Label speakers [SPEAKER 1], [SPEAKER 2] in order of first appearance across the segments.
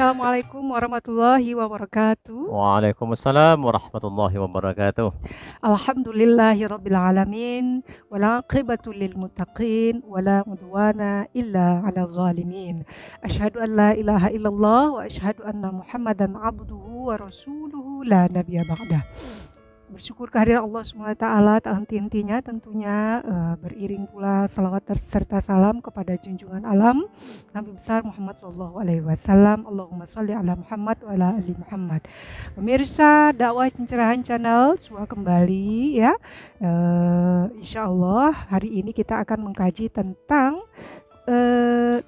[SPEAKER 1] Assalamualaikum warahmatullahi wabarakatuh.
[SPEAKER 2] Waalaikumsalam warahmatullahi wabarakatuh.
[SPEAKER 1] Alhamdulillahirabbil alamin wal aqibatu lil muttaqin wala udwana illa 'alal zalimin. Asyhadu an la ilaha illallah wa asyhadu anna Muhammadan abduhu wa rasuluhu la nabiyya ba'dah. Bersyukur kehadiran Allah SWT tak henti-hentinya tentunya, beriring pula salawat serta salam kepada junjungan alam Nabi besar Muhammad SAW. Allahumma sholli ala Muhammad wa ala ali Muhammad. Pemirsa dakwah pencerahan channel Suha kembali ya. Insya Allah hari ini kita akan mengkaji tentang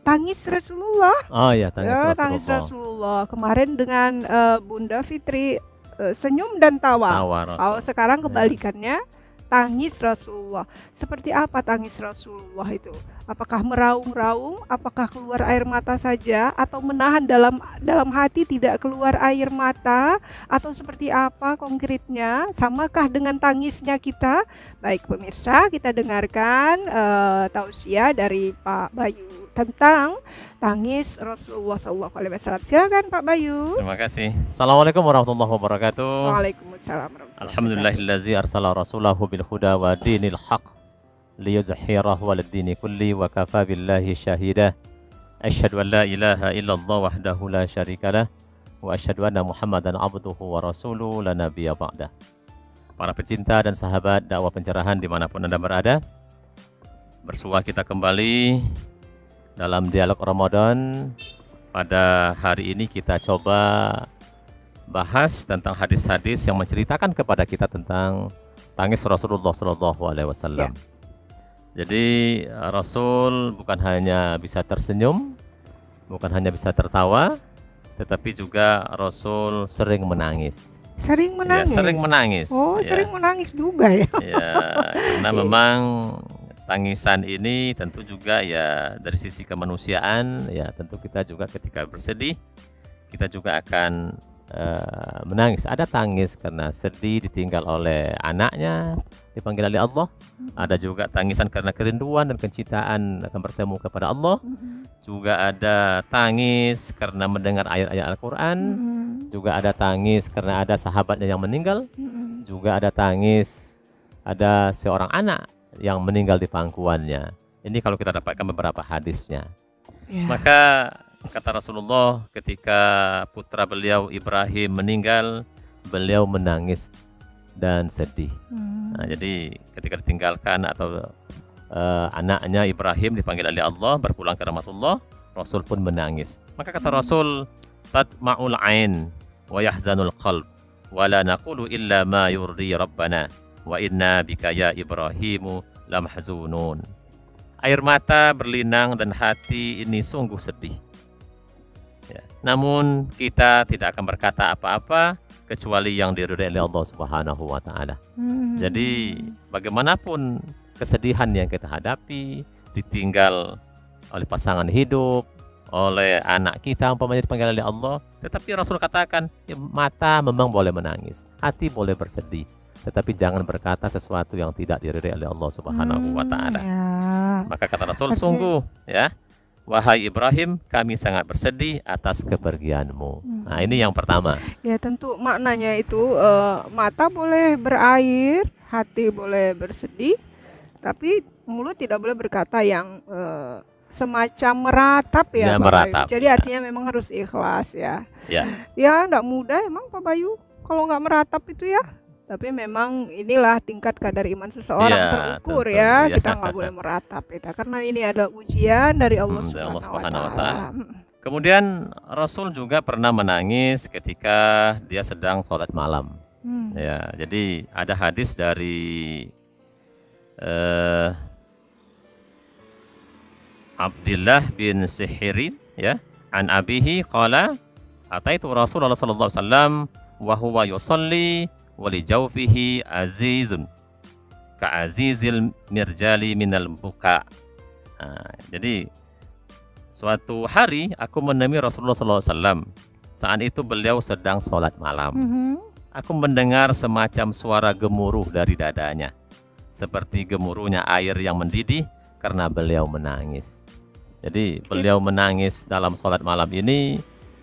[SPEAKER 1] tangis Rasulullah.
[SPEAKER 2] Oh ya,
[SPEAKER 1] Tangis Rasulullah. Kemarin dengan Bunda Fitri senyum dan tawa. Kalau sekarang kebalikannya, tangis Rasulullah. Seperti apa tangis Rasulullah itu? Apakah meraung-raung? Apakah keluar air mata saja? Atau menahan dalam hati tidak keluar air mata? Atau seperti apa konkretnya? Samakah dengan tangisnya kita? Baik pemirsa, kita dengarkan tausiah dari Pak Bayu tentang tangis Rasulullah SAW. Silakan Pak Bayu.
[SPEAKER 2] Terima kasih. Assalamualaikum warahmatullahi wabarakatuh.
[SPEAKER 1] Waalaikumsalam warahmatullahi wabarakatuh.
[SPEAKER 2] Alhamdulillahillazi arsala rasulahu bil huda wa dinil haq liyuzhhirahu 'alad dini kulli wa kafa billahi syahida. Asyhadu an la ilaha illallah wahdahu la syarikalah wa asyhadu anna Muhammadan abduhu wa rasuluhu la nabiyya ba'dah. Para pecinta dan sahabat dakwah pencerahan dimanapun Anda berada, bersua kita kembali dalam dialog Ramadan. Pada hari ini kita coba bahas tentang hadis-hadis yang menceritakan kepada kita tentang tangis Rasulullah SAW. Jadi Rasul bukan hanya bisa tersenyum, bukan hanya bisa tertawa, tetapi juga Rasul sering menangis.
[SPEAKER 1] Sering menangis?
[SPEAKER 2] Ya, sering menangis.
[SPEAKER 1] Oh, ya. Sering menangis juga ya?
[SPEAKER 2] Ya, karena memang tangisan ini tentu juga ya dari sisi kemanusiaan, ya tentu kita juga ketika bersedih kita juga akan menangis. Ada tangis karena sedih ditinggal oleh anaknya, dipanggil oleh Allah. Ada juga tangisan karena kerinduan dan kecintaan akan bertemu kepada Allah. Juga ada tangis karena mendengar ayat-ayat Al-Quran. Juga ada tangis karena ada sahabatnya yang meninggal. Juga ada tangis ada seorang anak yang meninggal di pangkuannya. Ini kalau kita dapatkan beberapa hadisnya. Maka kata Rasulullah ketika putra beliau Ibrahim meninggal, beliau menangis dan sedih. Nah, jadi ketika ditinggalkan atau anaknya Ibrahim dipanggil oleh Allah berpulang ke rahmatullah, Rasul pun menangis. Maka kata Rasul, tatma'ul ain wa yahzanul qalb wa la naqulu illa ma yurdi rabbana wa inna bika ya Ibrahimu lamahzunun. Air mata berlinang dan hati ini sungguh sedih. Ya. Namun kita tidak akan berkata apa-apa kecuali yang diridhai oleh Allah Subhanahu wa taala. Jadi bagaimanapun kesedihan yang kita hadapi, ditinggal oleh pasangan hidup, oleh anak kita umpamanya dipanggil oleh Allah, tetapi Rasul katakan, ya, mata memang boleh menangis, hati boleh bersedih, tetapi jangan berkata sesuatu yang tidak diridhai oleh Allah Subhanahu wa taala. Maka kata Rasul, sungguh ya, wahai Ibrahim, kami sangat bersedih atas kepergianmu. Nah, ini yang pertama.
[SPEAKER 1] Ya, tentu maknanya itu mata boleh berair, hati boleh bersedih, tapi mulut tidak boleh berkata yang semacam meratap ya, Pak
[SPEAKER 2] meratap.
[SPEAKER 1] Bayu. Jadi artinya memang harus ikhlas ya. Ya, enggak mudah emang Pak Bayu kalau nggak meratap itu ya. Tapi memang inilah tingkat kadar iman seseorang terukur ya. Kita nggak boleh meratap kita karena ini ada ujian dari Allah Subhanahu wa taala.
[SPEAKER 2] Kemudian Rasul juga pernah menangis ketika dia sedang sholat malam. Ya, jadi ada hadis dari Abdullah bin Sihirin ya, an abihi qala ataitu Rasulullah sallallahu alaihi wasallam wa huwa yusalli wa li jawfihi azizun ka azizil mirjali minal buka. Jadi suatu hari aku menemui Rasulullah sallallahu alaihi wasallam Saat itu beliau sedang sholat malam.
[SPEAKER 1] Mhm.
[SPEAKER 2] Aku mendengar semacam suara gemuruh dari dadanya, seperti gemuruhnya air yang mendidih karena beliau menangis. Jadi beliau menangis dalam sholat malam ini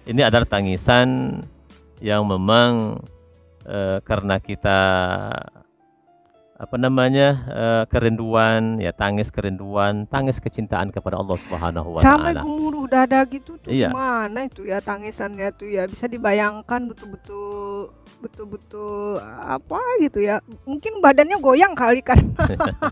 [SPEAKER 2] adalah tangisan yang memang karena kita kerinduan, ya tangis kerinduan, tangis kecintaan kepada Allah Subhanahu wa
[SPEAKER 1] Sampai
[SPEAKER 2] taala.
[SPEAKER 1] gemuruh dada gitu tuh
[SPEAKER 2] Iya.
[SPEAKER 1] gimana itu ya tangisannya tuh ya, bisa dibayangkan betul-betul apa gitu ya. Mungkin badannya goyang kali karena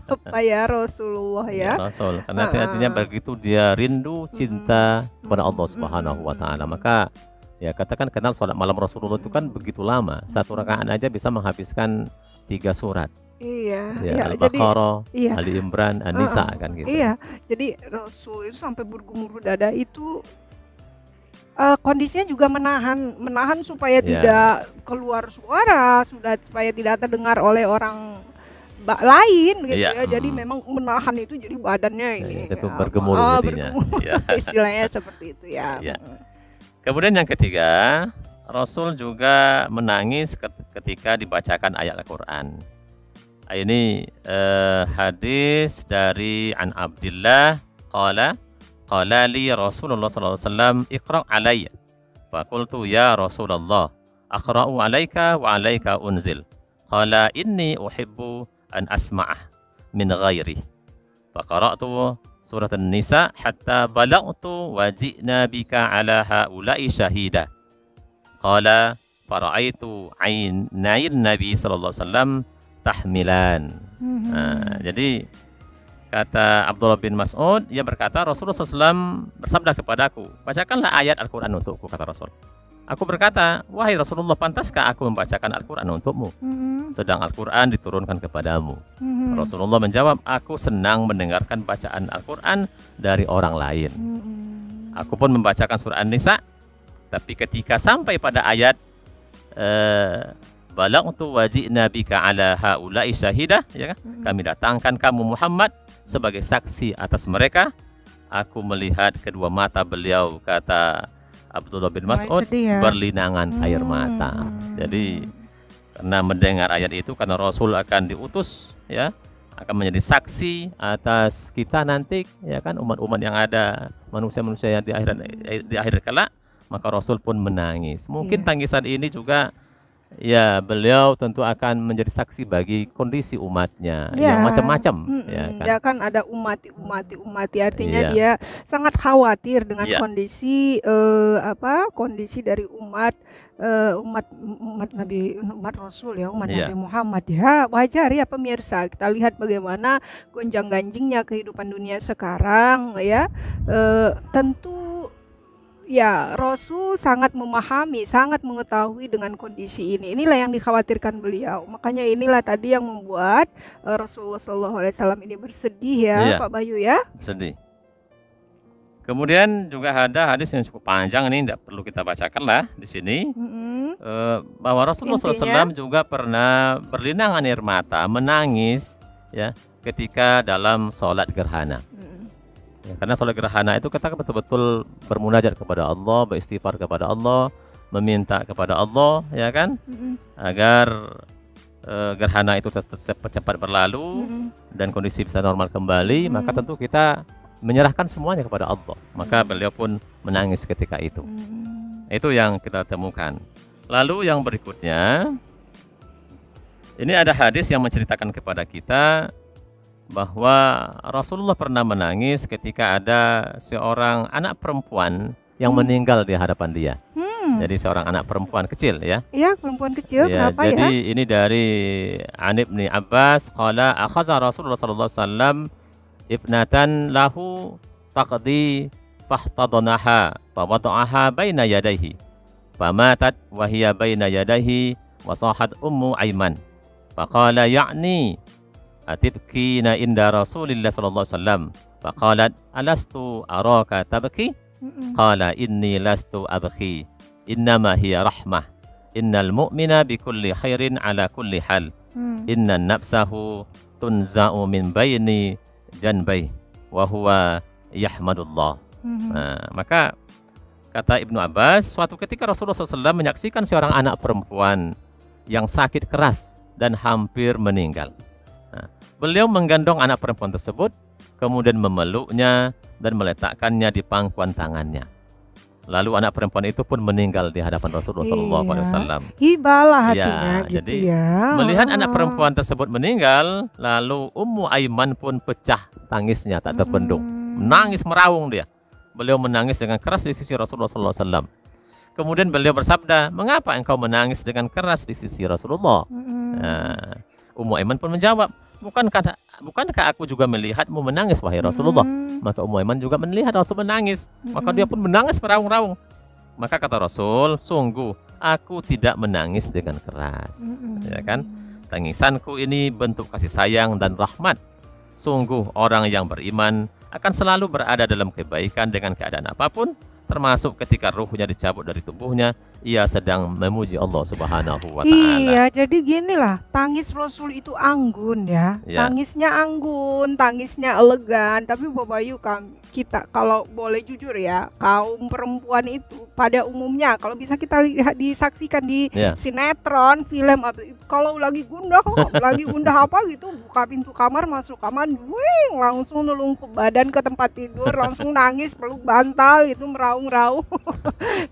[SPEAKER 1] apa ya Rasulullah
[SPEAKER 2] Ya,
[SPEAKER 1] ya.
[SPEAKER 2] Rasul. Karena itu artinya begitu dia rindu cinta kepada Allah Subhanahu wa taala, maka ya katakan kenal sholat malam Rasulullah itu kan begitu lama. Satu rakaat aja bisa menghabiskan 3 surat.
[SPEAKER 1] Iya,
[SPEAKER 2] Ya,
[SPEAKER 1] iya,
[SPEAKER 2] Al-Baqarah,
[SPEAKER 1] iya.
[SPEAKER 2] Ali Imran, An-Nisa kan gitu.
[SPEAKER 1] Iya, jadi Rasul itu sampai bergemuruh dada itu kondisinya juga menahan supaya
[SPEAKER 2] Ya.
[SPEAKER 1] tidak keluar suara, supaya tidak terdengar oleh orang lain gitu
[SPEAKER 2] Iya,
[SPEAKER 1] ya. Jadi memang menahan itu, jadi badannya ini
[SPEAKER 2] itu bergemuruh jadinya.
[SPEAKER 1] bergemuruh.
[SPEAKER 2] Ya.
[SPEAKER 1] Istilahnya seperti itu ya.
[SPEAKER 2] Ya. Kemudian yang ketiga, Rasul juga menangis ketika dibacakan ayat Al-Quran. Ini hadis dari An Abdillah qala li Rasulullah sallallahu alaihi wasallam iqra' alayya. Faqultu ya Rasulullah aqra'u alayka wa alayka unzil. Qala inni uhibbu an asma'ah min ghairi. Faqara'tu surat An-Nisa hatta balagtu wa ji'na bika ala haula'i syahida. Qala fara'aitu ainain Nabi sallallahu alaihi wasallam tahmilan. Nah, jadi kata Abdullah bin Mas'ud, ia berkata Rasulullah SAW bersabda kepadaku, bacakanlah ayat Al-Quran untukku, kata Rasul. Aku berkata, wahai Rasulullah, pantaskah aku membacakan Al-Quran untukmu, sedang Al-Quran diturunkan kepadamu? Rasulullah menjawab, aku senang mendengarkan bacaan Al-Quran dari orang lain. Aku pun membacakan surah An-Nisa, tapi ketika sampai pada ayat balagtu wa ji'na bika ala haula'i syahidah, ya kan? Kami datangkan kamu Muhammad sebagai saksi atas mereka. Aku melihat kedua mata beliau, kata Abdullah bin Mas'ud, berlinangan air mata. Jadi karena mendengar ayat itu, karena Rasul akan diutus, ya, akan menjadi saksi atas kita nanti, ya kan, umat-umat yang ada, manusia-manusia yang di akhir kelak, maka Rasul pun menangis. Mungkin tangisan ini juga, ya, beliau tentu akan menjadi saksi bagi kondisi umatnya yang macam-macam, ya kan?
[SPEAKER 1] Ya kan ada umati, artinya dia sangat khawatir dengan kondisi kondisi dari umat Rasul ya, umat Nabi Muhammad ya. Wajar ya pemirsa, kita lihat bagaimana gonjang-ganjingnya kehidupan dunia sekarang ya. Tentu ya, Rasul sangat memahami, sangat mengetahui dengan kondisi ini. Inilah yang dikhawatirkan beliau. Makanya inilah tadi yang membuat Rasulullah SAW ini bersedih ya, Pak Bayu ya.
[SPEAKER 2] Bersedih. Kemudian juga ada hadis yang cukup panjang, ini tidak perlu kita bacakan lah di sini. Bahwa Rasulullah SAW juga pernah berlinangan air mata, menangis, ya, ketika dalam sholat gerhana. Ya, karena sholat gerhana itu kita betul-betul bermunajat kepada Allah, beristighfar kepada Allah, meminta kepada Allah, ya kan, agar gerhana itu cepat berlalu dan kondisi bisa normal kembali. Maka tentu kita menyerahkan semuanya kepada Allah. Maka beliau pun menangis ketika itu. Itu yang kita temukan. Lalu yang berikutnya, ini ada hadis yang menceritakan kepada kita bahwa Rasulullah pernah menangis ketika ada seorang anak perempuan yang meninggal di hadapan dia. Jadi seorang anak perempuan kecil, ya. Iya,
[SPEAKER 1] perempuan kecil.
[SPEAKER 2] Ya,
[SPEAKER 1] kenapa
[SPEAKER 2] jadi
[SPEAKER 1] ya?
[SPEAKER 2] ini dari An Ibni Abbas qala akhadha Rasulullah sallallahu alaihi wasallam ibnatan lahu taqdi fahtadanaha fa wada'aha baina yadayhi famatat wa hiya baina yadayhi wa sahat ummu Aiman faqala ya'ni atibkina inda Rasulillah sallallahu alaihi wasallam faqalat alastu araka tabki qala inni lastu abki innama hiya rahmah innal mu'mina bikulli khairin ala kulli hal innan nafsahu tunza'u min baini janbai wa huwa yahmadullah. Nah, maka Kata Ibnu Abbas, suatu ketika Rasulullah SAW menyaksikan seorang anak perempuan yang sakit keras dan hampir meninggal. Nah, beliau menggendong anak perempuan tersebut, kemudian memeluknya dan meletakkannya di pangkuan tangannya. Lalu anak perempuan itu pun meninggal di hadapan Rasulullah SAW.
[SPEAKER 1] Hibalah hatinya
[SPEAKER 2] Ya,
[SPEAKER 1] gitu
[SPEAKER 2] jadi
[SPEAKER 1] ya.
[SPEAKER 2] melihat anak perempuan tersebut meninggal, lalu Ummu Aiman pun pecah tangisnya tak terbendung. Menangis meraung dia. Beliau menangis dengan keras di sisi Rasulullah SAW. Kemudian beliau bersabda, mengapa engkau menangis dengan keras di sisi Rasulullah? Nah, Ummu Aiman pun menjawab, bukankah aku juga melihatmu menangis wahai Rasulullah? Maka Ummu Aiman juga melihat Rasul menangis. Maka dia pun menangis meraung-raung. Maka kata Rasul, sungguh aku tidak menangis dengan keras. Ya kan? Tangisanku ini bentuk kasih sayang dan rahmat. Sungguh orang yang beriman akan selalu berada dalam kebaikan dengan keadaan apapun, termasuk ketika ruhnya dicabut dari tubuhnya, ia sedang memuji Allah Subhanahu wa Ta'ala.
[SPEAKER 1] Iya, jadi gini lah, tangis Rasul itu anggun ya.
[SPEAKER 2] Ya.
[SPEAKER 1] Tangisnya anggun, tangisnya elegan. Tapi Bapak Bayu, kita kalau boleh jujur ya, kaum perempuan itu pada umumnya kalau bisa kita lihat disaksikan di
[SPEAKER 2] Ya.
[SPEAKER 1] sinetron, film, kalau lagi gundah apa gitu, buka pintu kamar, masuk kamar, wing, langsung nulungkup badan ke tempat tidur, langsung nangis, peluk bantal itu meraung-raung.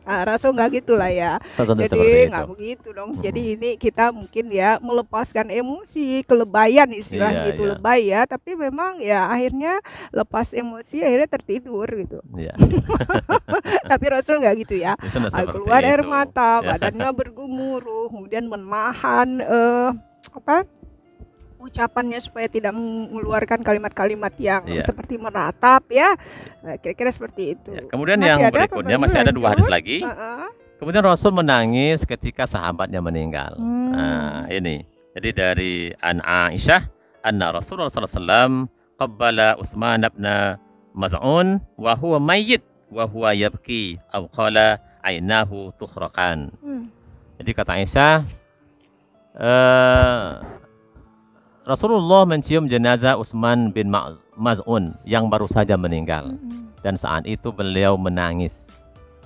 [SPEAKER 1] Nah, Rasul nggak gitulah ya.
[SPEAKER 2] Seperti
[SPEAKER 1] Jadi
[SPEAKER 2] itu.
[SPEAKER 1] nggak begitu dong. Jadi ini kita mungkin ya melepaskan emosi, kelebayan istilahnya
[SPEAKER 2] Iya,
[SPEAKER 1] itu
[SPEAKER 2] iya.
[SPEAKER 1] lebay ya. Tapi memang ya akhirnya lepas emosi akhirnya tertidur gitu.
[SPEAKER 2] Ya.
[SPEAKER 1] Tapi Rasul nggak gitu ya.
[SPEAKER 2] Sudah seperti
[SPEAKER 1] Keluar air
[SPEAKER 2] itu.
[SPEAKER 1] mata,
[SPEAKER 2] Ya.
[SPEAKER 1] badannya bergemuruh, kemudian menahan ucapannya supaya tidak mengeluarkan kalimat-kalimat yang
[SPEAKER 2] Iya.
[SPEAKER 1] seperti meratap ya. Nah, kira-kira seperti itu.
[SPEAKER 2] Ya, kemudian
[SPEAKER 1] Masih
[SPEAKER 2] yang
[SPEAKER 1] ada, Pak
[SPEAKER 2] berikutnya
[SPEAKER 1] Bayu,
[SPEAKER 2] masih ada 2 hadis
[SPEAKER 1] lanjut.
[SPEAKER 2] lagi. Kemudian Rasul menangis ketika sahabatnya meninggal. Nah, ini. Jadi dari An Aisyah, anna Rasulullah SAW qabbala Utsman bin Maz'un wa huwa mayyit wa huwa yabki aw qala ainahu tukhraqan. Jadi kata Aisyah, Rasulullah mencium jenazah Utsman bin Maz'un yang baru saja meninggal, dan saat itu beliau menangis.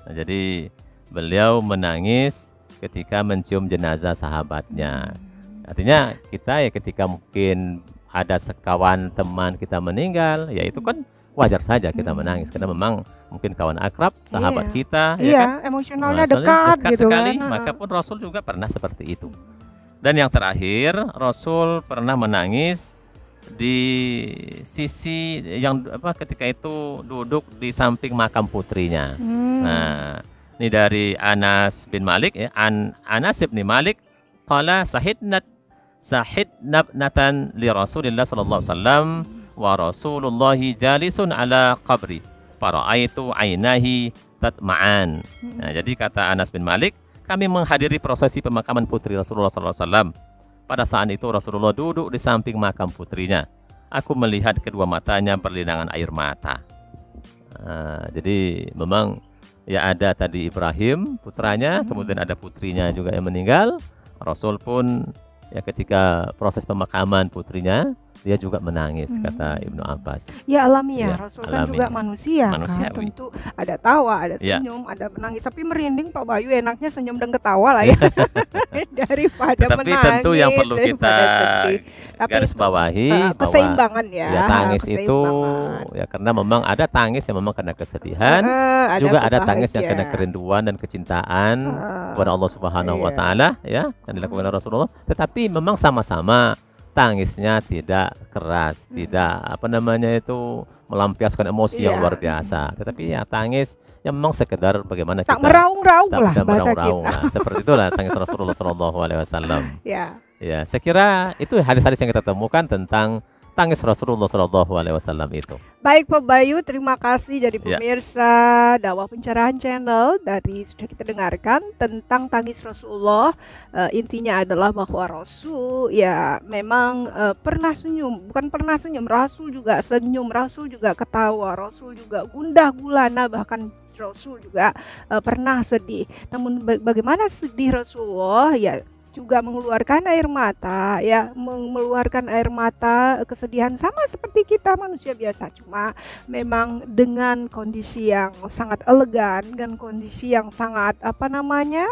[SPEAKER 2] Nah, jadi beliau menangis ketika mencium jenazah sahabatnya. Artinya kita ya ketika mungkin ada sekawan teman kita meninggal, ya itu kan wajar saja kita menangis karena memang mungkin kawan akrab, sahabat
[SPEAKER 1] Iya.
[SPEAKER 2] kita, ya
[SPEAKER 1] Iya,
[SPEAKER 2] kan?
[SPEAKER 1] emosionalnya
[SPEAKER 2] Soalnya
[SPEAKER 1] dekat gitu
[SPEAKER 2] sekali,
[SPEAKER 1] kan.
[SPEAKER 2] maka pun Rasul juga pernah seperti itu. Dan yang terakhir, Rasul pernah menangis di sisi yang ketika itu duduk di samping makam putrinya. Nah, ini dari Anas bin Malik ya, Anas bin Malik qala sahidnatan li Rasulillah sallallahu alaihi wasallam wa Rasulullahi jalisun ala qabri fara'aitu ainahi tatma'an. Nah, jadi kata Anas bin Malik, kami menghadiri prosesi pemakaman putri Rasulullah SAW. Pada saat itu Rasulullah duduk di samping makam putrinya. Aku melihat kedua matanya berlinangan air mata. Jadi memang ya ada tadi Ibrahim putranya, kemudian ada putrinya juga yang meninggal. Rasul pun ya ketika proses pemakaman putrinya, dia juga menangis, kata Ibnu Abbas.
[SPEAKER 1] Ya alamiah,
[SPEAKER 2] Ya,
[SPEAKER 1] Rasul kan
[SPEAKER 2] alamiah.
[SPEAKER 1] juga manusia
[SPEAKER 2] Manusiawi.
[SPEAKER 1] kan, tentu ada tawa, ada
[SPEAKER 2] Ya.
[SPEAKER 1] senyum, ada menangis. Tapi merinding Pak Bayu, enaknya senyum dan ketawa lah ya daripada
[SPEAKER 2] Tetapi
[SPEAKER 1] menangis.
[SPEAKER 2] tentu yang perlu kita
[SPEAKER 1] daripada sedih. Tapi
[SPEAKER 2] garis
[SPEAKER 1] itu,
[SPEAKER 2] bawahi bahwa
[SPEAKER 1] keseimbangan ya.
[SPEAKER 2] ya tangis itu
[SPEAKER 1] keseimbangan.
[SPEAKER 2] ya karena memang ada tangis yang memang karena kesedihan, juga ada tangis yang karena kerinduan dan kecintaan kepada Allah Subhanahu wa
[SPEAKER 1] Iya.
[SPEAKER 2] taala ya, yang dilakukan oleh Rasulullah. Tetapi memang sama-sama tangisnya tidak keras, tidak melampiaskan emosi yang
[SPEAKER 1] Iya.
[SPEAKER 2] luar biasa. Tetapi ya tangis yang memang sekedar bagaimana
[SPEAKER 1] tak
[SPEAKER 2] kita
[SPEAKER 1] meraung-raung
[SPEAKER 2] tak
[SPEAKER 1] lah
[SPEAKER 2] bisa
[SPEAKER 1] bahasa
[SPEAKER 2] meraung-raung
[SPEAKER 1] kita.
[SPEAKER 2] lah. Seperti itulah tangis Rasulullah SAW.
[SPEAKER 1] Ya.
[SPEAKER 2] Ya, saya kira itu hadis-hadis yang kita temukan tentang tangis Rasulullah SAW itu.
[SPEAKER 1] Baik Pak Bayu, terima kasih jadi
[SPEAKER 2] Ya.
[SPEAKER 1] pemirsa Dakwah Pencerahan Channel. Dari sudah kita dengarkan tentang tangis Rasulullah. Intinya adalah bahwa Rasul ya memang pernah senyum, bukan pernah senyum, Rasul juga senyum, Rasul juga ketawa, Rasul juga gundah gulana, bahkan Rasul juga pernah sedih. Namun bagaimana sedih Rasulullah ya juga mengeluarkan air mata, ya, mengeluarkan air mata, kesedihan sama seperti kita manusia biasa, cuma memang dengan kondisi yang sangat elegan, dengan kondisi yang sangat apa namanya,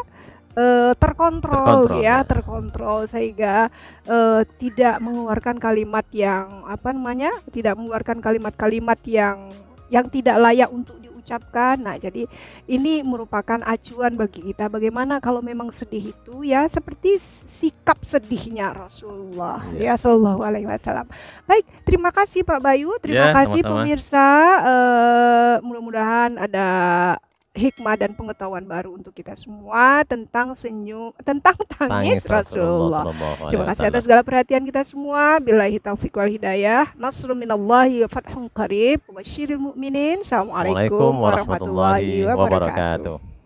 [SPEAKER 1] terkontrol, ya, terkontrol, sehingga tidak mengeluarkan kalimat yang apa namanya, tidak mengeluarkan kalimat-kalimat yang tidak layak untuk diucapkan. Nah, jadi ini merupakan acuan bagi kita bagaimana kalau memang sedih itu, ya, seperti sikap sedihnya Rasulullah, ya, Shallallahu Alaihi Wasallam. Baik, terima kasih Pak Bayu, terima kasih
[SPEAKER 2] sama-sama.
[SPEAKER 1] pemirsa. Mudah-mudahan ada hikmah dan pengetahuan baru untuk kita semua tentang tangis Rasulullah. Terima kasih atas segala perhatian kita semua. Billahi taufiq wal hidayah. Nasrun minallahi wa fathun qarib. Wabasyiril mu'minin. Assalamualaikum warahmatullahi wabarakatuh.